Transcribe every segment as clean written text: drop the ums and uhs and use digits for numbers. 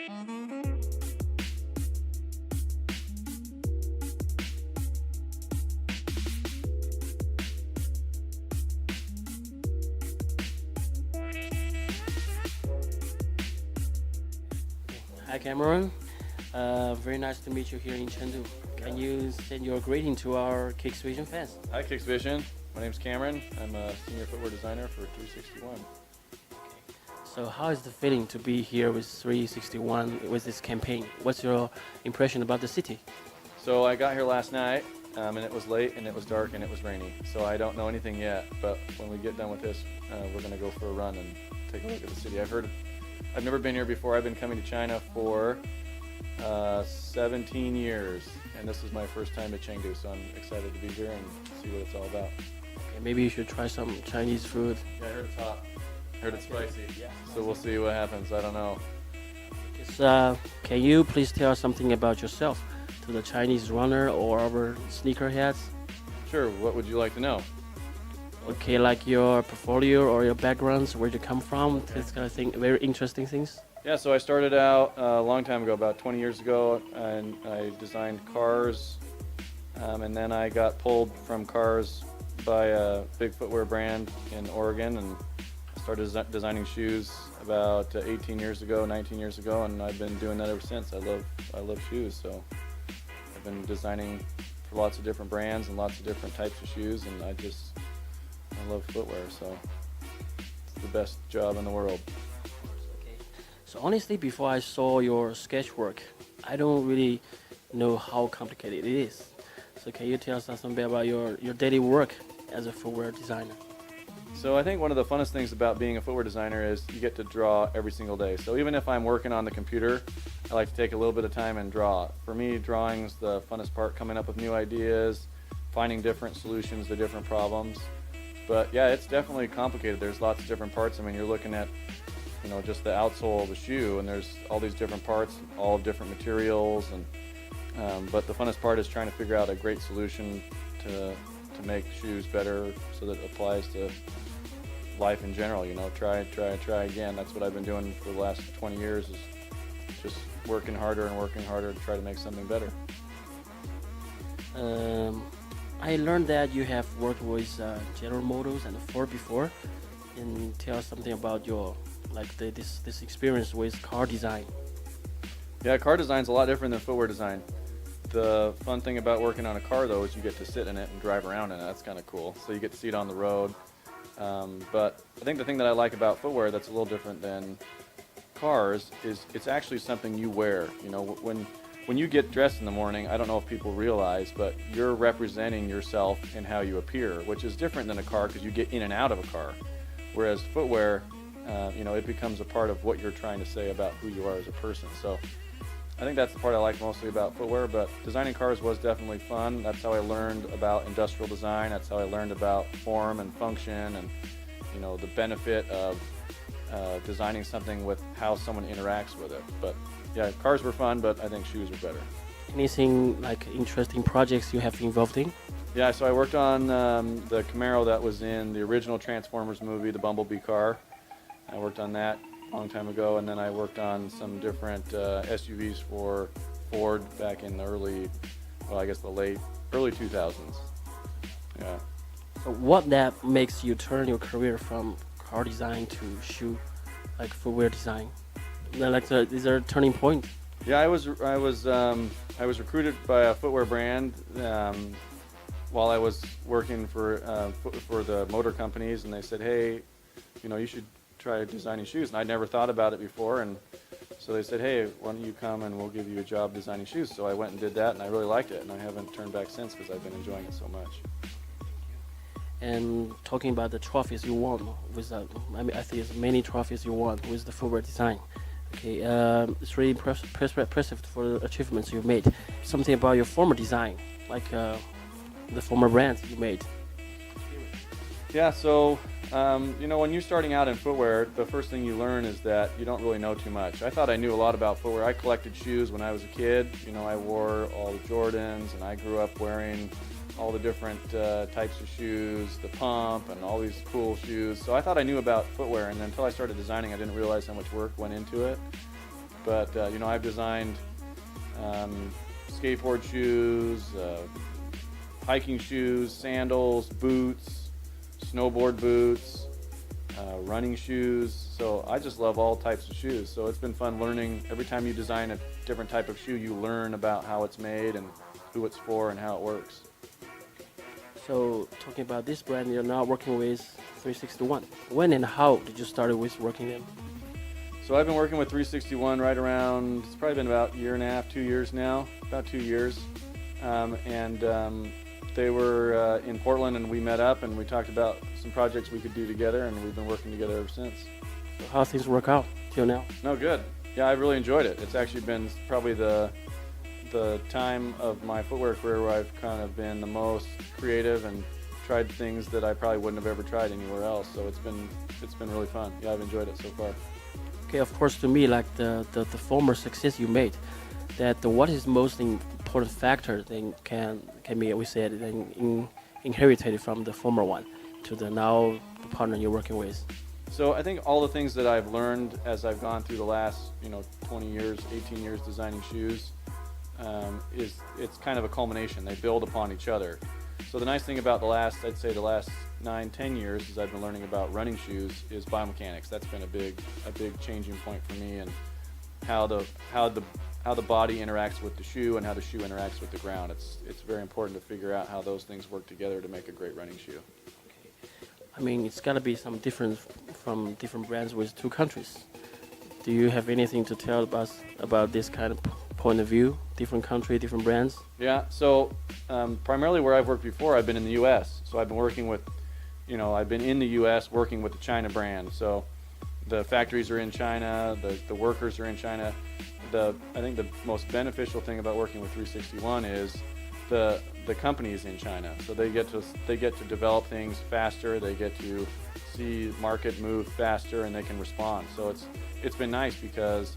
Hi Cameron, very nice to meet you here in Chengdu. Can you send your greeting to our Kicksivison fans? Hi Kicksivison, my name's Cameron. I'm a senior footwear designer for 361. So how is the feeling to be here with 361 with this campaign? What's your impression about the city? So I got here last night, and it was late, and it was dark, and it was rainy. So I don't know anything yet, but when we get done with this, we're going to go for a run and take a look at the city. I've never been here before. I've been coming to China for 17 years, and this is my first time to Chengdu, so I'm excited to be here and see what it's all about. Okay, maybe you should try some Chinese food. Yeah, I heard it's hot. I heard it's spicy. Yeah. So we'll see what happens. I don't know. Can you please tell us something about yourself to the Chinese runner or our sneakerheads? Sure. What would you like to know? Okay, like your portfolio or your backgrounds, where you come from, this kind of thing, very interesting things. Yeah, so I started out a long time ago, about 20 years ago, and I designed cars, and then I got pulled from cars by a big footwear brand in Oregon, and started designing shoes about 18 years ago, 19 years ago, and I've been doing that ever since. I love shoes, so I've been designing for lots of different brands and lots of different types of shoes, and I love footwear, so it's the best job in the world. Okay. So honestly, before I saw your sketch work, I don't really know how complicated it is. So can you tell us something about your daily work as a footwear designer? So I think one of the funnest things about being a footwear designer is you get to draw every single day. So even if I'm working on the computer, I like to take a little bit of time and draw. For me, drawing's the funnest part, coming up with new ideas, finding different solutions to different problems. But yeah, it's definitely complicated. There's lots of different parts. I mean, you're looking at, just the outsole of the shoe, and there's all these different parts, all different materials, and but the funnest part is trying to figure out a great solution to make shoes better so that it applies to life in general. Try again. That's what I've been doing for the last 20 years, is just working harder and working harder to try to make something better. I learned that you have worked with General Motors and Ford before, and tell us something about your this experience with car design. Yeah, car design's a lot different than footwear design. The fun thing about working on a car, though, is you get to sit in it and drive around in it. That's kind of cool. So you get to see it on the road. But I think the thing that I like about footwear that's a little different than cars is it's actually something you wear. When you get dressed in the morning, I don't know if people realize, but you're representing yourself in how you appear, which is different than a car because you get in and out of a car. Whereas footwear, it becomes a part of what you're trying to say about who you are as a person. So I think that's the part I like mostly about footwear, but designing cars was definitely fun. That's how I learned about industrial design. That's how I learned about form and function and, the benefit of designing something with how someone interacts with it. But yeah, cars were fun, but I think shoes were better. Anything like interesting projects you have involved in? Yeah, so I worked on the Camaro that was in the original Transformers movie, the Bumblebee car. I worked on that a long time ago, and then I worked on some different SUVs for Ford back in the early 2000s. Yeah. So what that makes you turn your career from car design to shoe, like footwear design? Is there a turning point? Yeah, I was recruited by a footwear brand while I was working for the motor companies, and they said, hey, you should try designing shoes. And I'd never thought about it before, and so they said, hey, why don't you come and we'll give you a job designing shoes. So I went and did that, and I really liked it, and I haven't turned back since because I've been enjoying it so much. And talking about the trophies you won with, I think it's many trophies you won with the footwear design. Okay, it's really impressive for the achievements you made. Something about your former design, like the former brands you made. Yeah, so when you're starting out in footwear, the first thing you learn is that you don't really know too much. I thought I knew a lot about footwear. I collected shoes when I was a kid. I wore all the Jordans, and I grew up wearing all the different types of shoes, the pump, and all these cool shoes. So I thought I knew about footwear, and until I started designing, I didn't realize how much work went into it. But I've designed skateboard shoes, hiking shoes, sandals, boots, snowboard boots, running shoes. So I just love all types of shoes. So it's been fun learning. Every time you design a different type of shoe, you learn about how it's made and who it's for and how it works. So talking about this brand, you're now working with 361. When and how did you start with working them? So I've been working with 361 right around, it's probably been about a year and a half, 2 years now, about 2 years. They were in Portland, and we met up and we talked about some projects we could do together, and we've been working together ever since. So how things work out till now? No, good. Yeah, I really enjoyed it. It's actually been probably the time of my footwear career where I've kind of been the most creative and tried things that I probably wouldn't have ever tried anywhere else. So it's been really fun. Yeah, I've enjoyed it so far. Okay, of course, to me, like the former success you made, that what is the most important factor then can be, we said, inherited from the former one to the now partner you're working with? So I think all the things that I've learned as I've gone through the last 20 years, 18 years designing shoes, it's kind of a culmination. They build upon each other. So the nice thing about the last 9-10 years as I've been learning about running shoes is biomechanics. That's been a big changing point for me, and how the body interacts with the shoe and how the shoe interacts with the ground. It's very important to figure out how those things work together to make a great running shoe. I mean, it's got to be some difference from different brands with two countries. Do you have anything to tell us about this kind of point of view? Different country, different brands? Yeah, so primarily where I've worked before, I've been in the U.S. So I've been working with, I've been in the U.S. working with the China brand. So the factories are in China, the workers are in China. I think the most beneficial thing about working with 361 is the company is in China. So they get to develop things faster, they get to see market move faster, and they can respond. So it's been nice because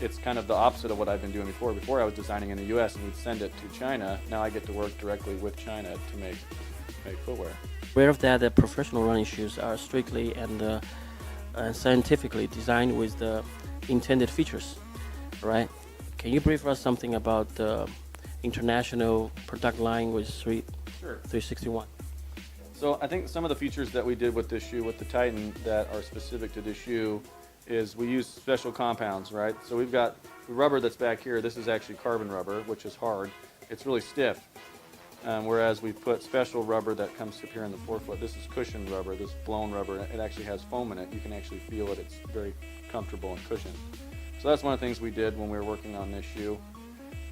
it's kind of the opposite of what I've been doing before. Before I was designing in the U.S. and we'd send it to China. Now I get to work directly with China to make footwear. Aware of that professional running shoes are strictly and scientifically designed with the intended features, right? Can you brief us something about the international product line with 361? So I think some of the features that we did with this shoe, with the Titan, that are specific to this shoe is we use special compounds, right? So we've got the rubber that's back here. This is actually carbon rubber, which is hard. It's really stiff. Whereas we put special rubber that comes up here in the forefoot. This is cushioned rubber, this blown rubber. It actually has foam in it. You can actually feel it. It's very comfortable and cushioned. So that's one of the things we did when we were working on this shoe.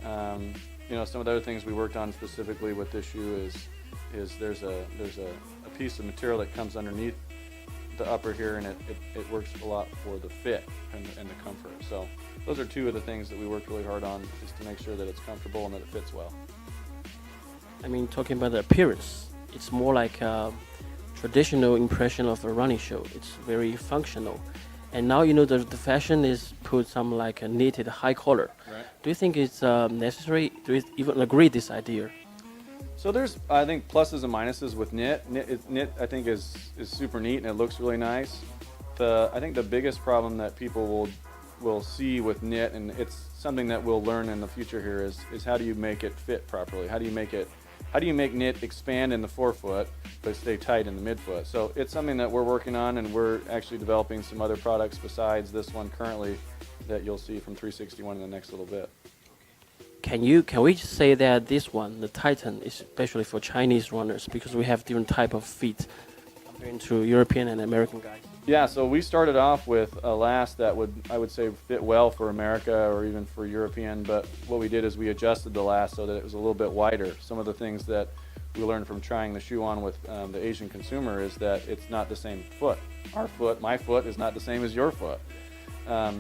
Some of the other things we worked on specifically with this shoe is there's a piece of material that comes underneath the upper here, and it works a lot for the fit and the comfort. So those are two of the things that we worked really hard on, is to make sure that it's comfortable and that it fits well. I mean, talking about the appearance, it's more like a traditional impression of a running shoe. It's very functional. And now the fashion is put some like a knitted high collar. Right. Do you think it's necessary? Do you even agree this idea? So there's, I think, pluses and minuses with knit. Knit I think is super neat, and it looks really nice. I think the biggest problem that people will see with knit, and it's something that we'll learn in the future here, is how do you make it fit properly? How do you make knit expand in the forefoot but stay tight in the midfoot? So it's something that we're working on, and we're actually developing some other products besides this one currently that you'll see from 361 in the next little bit. Can we just say that this one, the Titan, is especially for Chinese runners because we have different type of feet compared to European and American guys? Yeah, so we started off with a last that I would say fit well for America or even for European, but what we did is we adjusted the last so that it was a little bit wider. Some of the things that we learned from trying the shoe on with the Asian consumer is that it's not the same foot. My foot is not the same as your foot.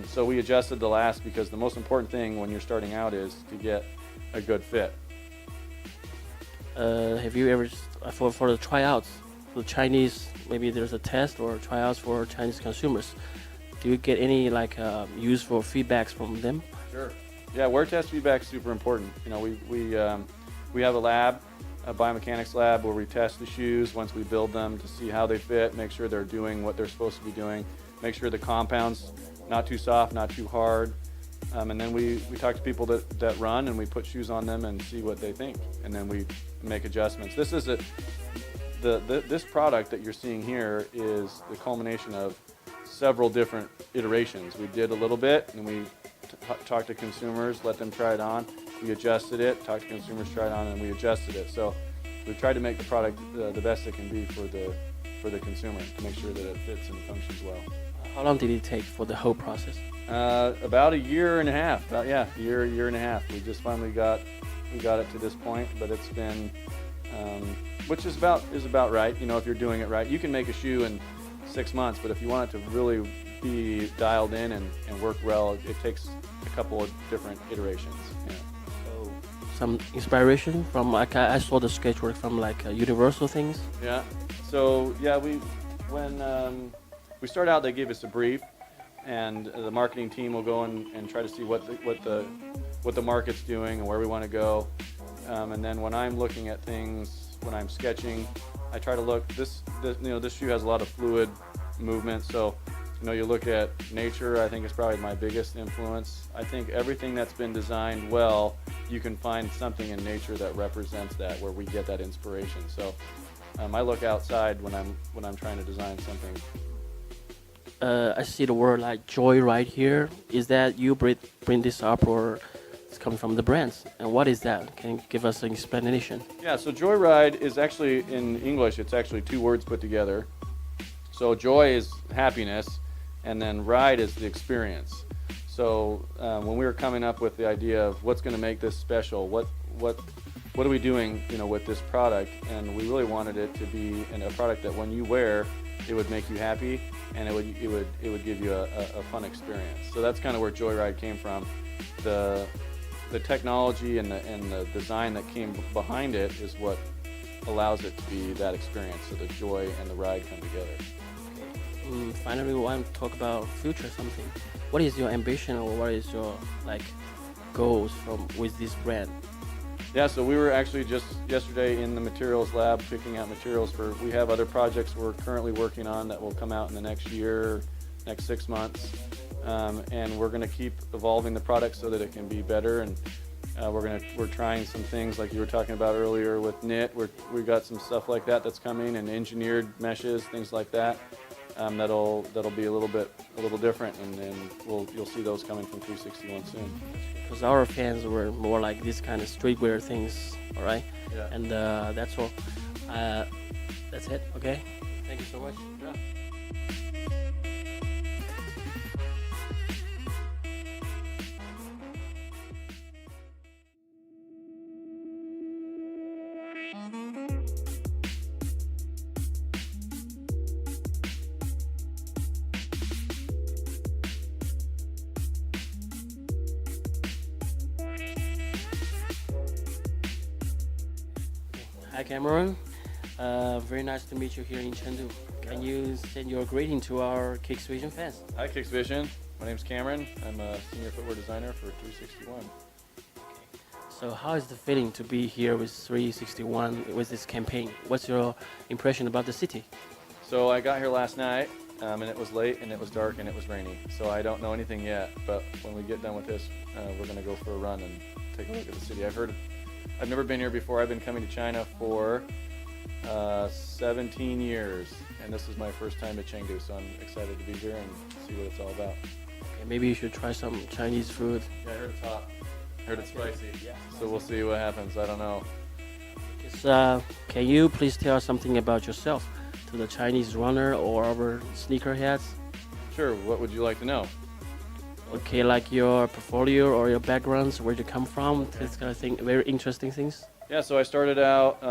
So we adjusted the last because the most important thing when you're starting out is to get a good fit. Have you ever, for the tryouts, for the Chinese, maybe there's a test or tryouts for Chinese consumers, do you get any useful feedbacks from them? Sure. Yeah, wear test feedback is super important. We have a lab, a biomechanics lab, where we test the shoes once we build them to see how they fit, make sure they're doing what they're supposed to be doing, make sure the compounds not too soft, not too hard, And then we talk to people that run, and we put shoes on them and see what they think, and then we make adjustments. This is this product that you're seeing here is the culmination of several different iterations. We did a little bit, and we talked to consumers, let them try it on. We adjusted it, talked to consumers, tried it on, and we adjusted it. So we tried to make the product the best it can be for the consumer, to make sure that it fits and functions well. How long did it take for the whole process? About a year and a half. Year and a half. We just finally got it to this point, but it's been, which is about right. You know, if you're doing it right, you can make a shoe in 6 months, but if you want it to really be dialed in and work well, it takes a couple of different iterations. Yeah. So some inspiration from, like, I saw the sketchwork from like Universal things. Yeah. So yeah, when we start out, they give us a brief, and the marketing team will go and try to see what the market's doing and where we want to go. And then when I'm looking at things, when I'm sketching, I try to look. This shoe has a lot of fluid movement, so you look at nature. I think it's probably my biggest influence. I think everything that's been designed well, you can find something in nature that represents that, where we get that inspiration. So I look outside when I'm trying to design something. I see the word like Joyride here. Is that you bring this up, or it's coming from the brands? And what is that? Can you give us an explanation? Yeah, so Joyride is actually, in English, it's actually two words put together. So joy is happiness, and then ride is the experience. So when we were coming up with the idea of what's going to make this special, what are we doing, with this product, and we really wanted it to be a product that when you wear, it would make you happy, and it would give you a fun experience. So that's kind of where Joyride came from. The technology and the design that came behind it is what allows it to be that experience. So the joy and the ride come together. Finally, we want to talk about future something. What is your ambition, or what is your goals with this brand? Yeah, so we were actually just yesterday in the materials lab picking out materials we have other projects we're currently working on that will come out in the next 6 months. And we're going to keep evolving the product so that it can be better. And we're trying some things like you were talking about earlier with knit. We've got some stuff like that that's coming, and engineered meshes, things like that. That'll be a little different, and then you'll see those coming from 361 soon. Because our fans were more like this kind of streetwear things, all right? Yeah. And that's all. That's it. Okay. Thank you so much. Yeah. Hi, Cameron. Very nice to meet you here in Chengdu. Can you send your greeting to our Kicksivison fans? Hi, Kicksivison. My name's Cameron. I'm a senior footwear designer for 361. So how is the feeling to be here with 361 with this campaign? What's your impression about the city? So I got here last night, and it was late, and it was dark, and it was rainy. So I don't know anything yet, but when we get done with this, we're going to go for a run and take a look at the city. I've never been here before. I've been coming to China for 17 years, and this is my first time to Chengdu, so I'm excited to be here and see what it's all about. Okay, maybe you should try some Chinese food. Yeah, I heard it's hot. I heard it's spicy. Yeah. So we'll see what happens. I don't know. Can you please tell us something about yourself to the Chinese runner or our sneakerheads? Sure. What would you like to know? Okay, like your portfolio or your backgrounds, where you come from, this kind of thing, very interesting things. Yeah, so I started out